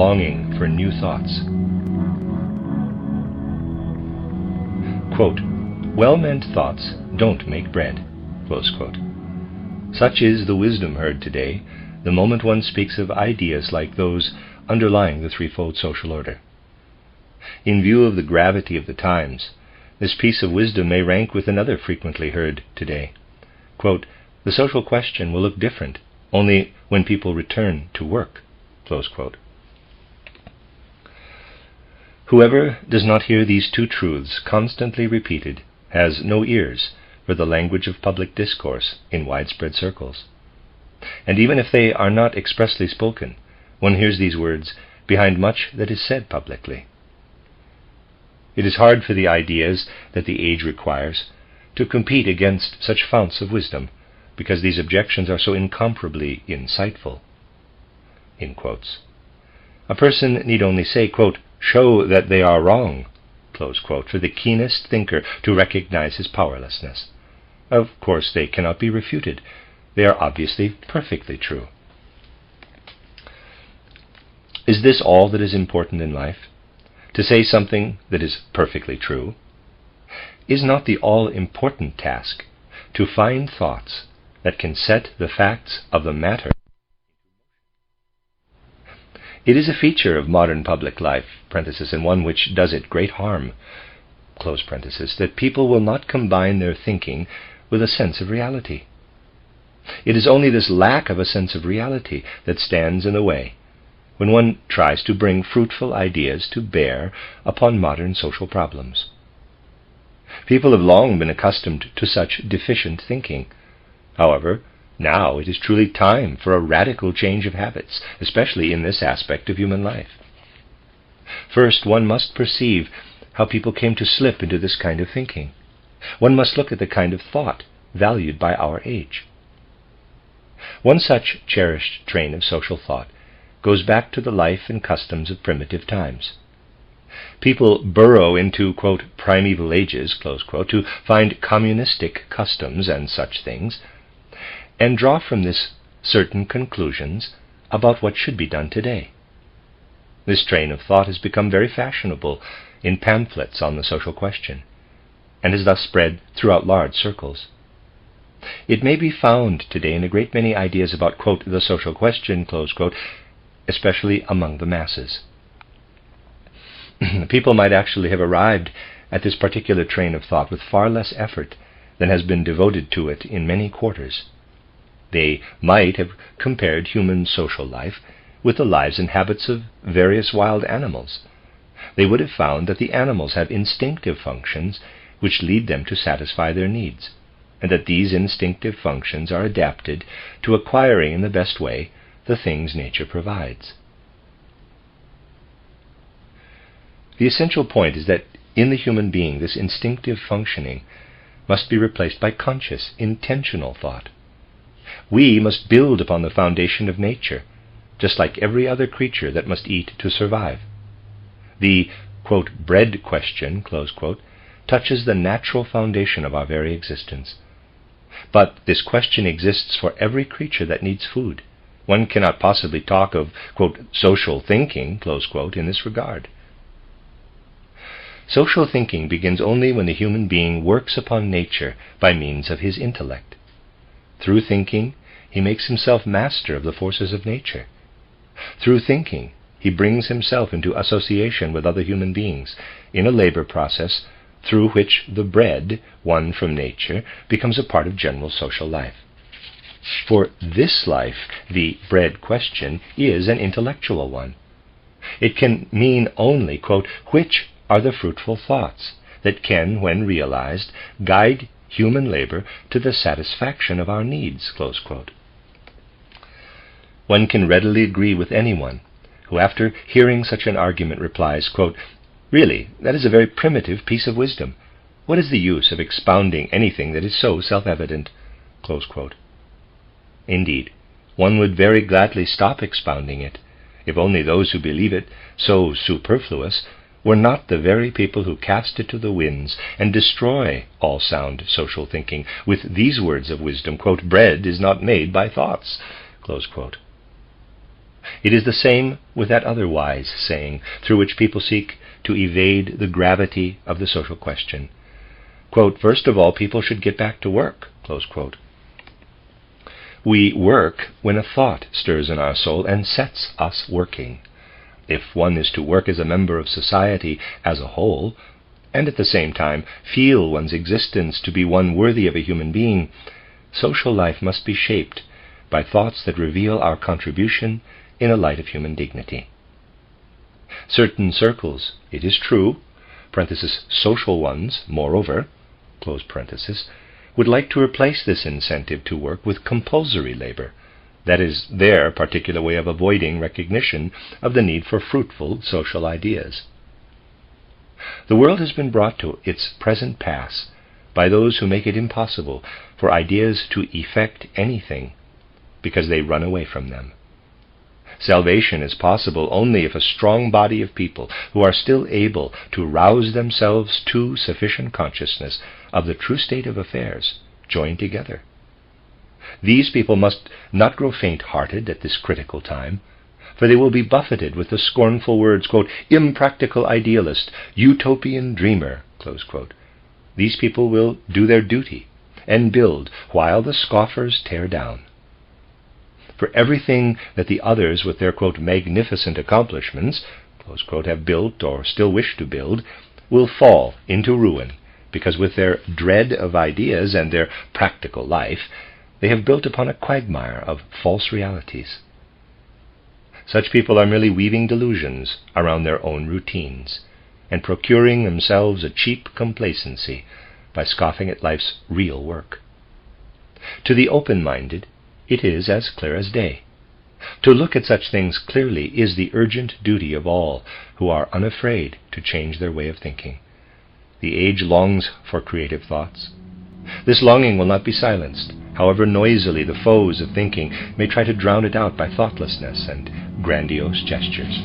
longing for new thoughts. Quote, well-meant thoughts don't make bread. Close quote. Such is the wisdom heard today the moment one speaks of ideas like those underlying the threefold social order. In view of the gravity of the times, this piece of wisdom may rank with another frequently heard today. Quote, the social question will look different only when people return to work. Close quote. Whoever does not hear these two truths constantly repeated has no ears for the language of public discourse in widespread circles. And even if they are not expressly spoken, one hears these words behind much that is said publicly. It is hard for the ideas that the age requires to compete against such founts of wisdom, because these objections are so incomparably insightful. In quotes. A person need only say, quote, show that they are wrong, close quote, for the keenest thinker to recognize his powerlessness. Of course, they cannot be refuted. They are obviously perfectly true. Is this all that is important in life? To say something that is perfectly true? Is not the all-important task to find thoughts that can set the facts of the matter? It is a feature of modern public life, parenthesis, and one which does it great harm, close parenthesis, that people will not combine their thinking with a sense of reality. It is only this lack of a sense of reality that stands in the way when one tries to bring fruitful ideas to bear upon modern social problems. People have long been accustomed to such deficient thinking. However, now it is truly time for a radical change of habits, especially in this aspect of human life. First, one must perceive how people came to slip into this kind of thinking. One must look at the kind of thought valued by our age. One such cherished train of social thought goes back to the life and customs of primitive times. People burrow into, quote, primeval ages, close quote, to find communistic customs and such things, and draw from this certain conclusions about what should be done today. This train of thought has become very fashionable in pamphlets on the social question, and has thus spread throughout large circles. It may be found today in a great many ideas about, quote, the social question, close quote, especially among the masses. People might actually have arrived at this particular train of thought with far less effort than has been devoted to it in many quarters. They might have compared human social life with the lives and habits of various wild animals. They would have found that the animals have instinctive functions which lead them to satisfy their needs, and that these instinctive functions are adapted to acquiring in the best way the things nature provides. The essential point is that in the human being this instinctive functioning must be replaced by conscious, intentional thought. We must build upon the foundation of nature, just like every other creature that must eat to survive. The, quote, bread question, close quote, touches the natural foundation of our very existence. But this question exists for every creature that needs food. One cannot possibly talk of, quote, social thinking, close quote, in this regard. Social thinking begins only when the human being works upon nature by means of his intellect. Through thinking, he makes himself master of the forces of nature. Through thinking, he brings himself into association with other human beings in a labor process through which the bread won from nature becomes a part of general social life. For this life, the bread question is an intellectual one. It can mean only, quote, which are the fruitful thoughts that can, when realized, guide human labor to the satisfaction of our needs, close quote. One can readily agree with anyone who, after hearing such an argument, replies, quote, really, that is a very primitive piece of wisdom. What is the use of expounding anything that is so self-evident, close quote. Indeed, one would very gladly stop expounding it, if only those who believe it so superfluous were not the very people who cast it to the winds and destroy all sound social thinking with these words of wisdom, quote, bread is not made by thoughts, close quote. It is the same with that other wise saying through which people seek to evade the gravity of the social question. Quote, "First of all, people should get back to work." Close quote. We work when a thought stirs in our soul and sets us working. If one is to work as a member of society as a whole, and at the same time feel one's existence to be one worthy of a human being, social life must be shaped by thoughts that reveal our contribution in a light of human dignity. Certain circles, it is true, social ones, moreover, would like to replace this incentive to work with compulsory labor. That is their particular way of avoiding recognition of the need for fruitful social ideas. The world has been brought to its present pass by those who make it impossible for ideas to effect anything because they run away from them. Salvation is possible only if a strong body of people who are still able to rouse themselves to sufficient consciousness of the true state of affairs join together. These people must not grow faint-hearted at this critical time, for they will be buffeted with the scornful words, quote, "impractical idealist, utopian dreamer," close quote. These people will do their duty and build while the scoffers tear down. For everything that the others with their, quote, "magnificent accomplishments," close quote, have built or still wish to build, will fall into ruin, because with their dread of ideas and their practical life, they have built upon a quagmire of false realities. Such people are merely weaving delusions around their own routines, and procuring themselves a cheap complacency by scoffing at life's real work. To the open-minded, it is as clear as day. To look at such things clearly is the urgent duty of all who are unafraid to change their way of thinking. The age longs for creative thoughts. This longing will not be silenced, however noisily the foes of thinking may try to drown it out by thoughtlessness and grandiose gestures.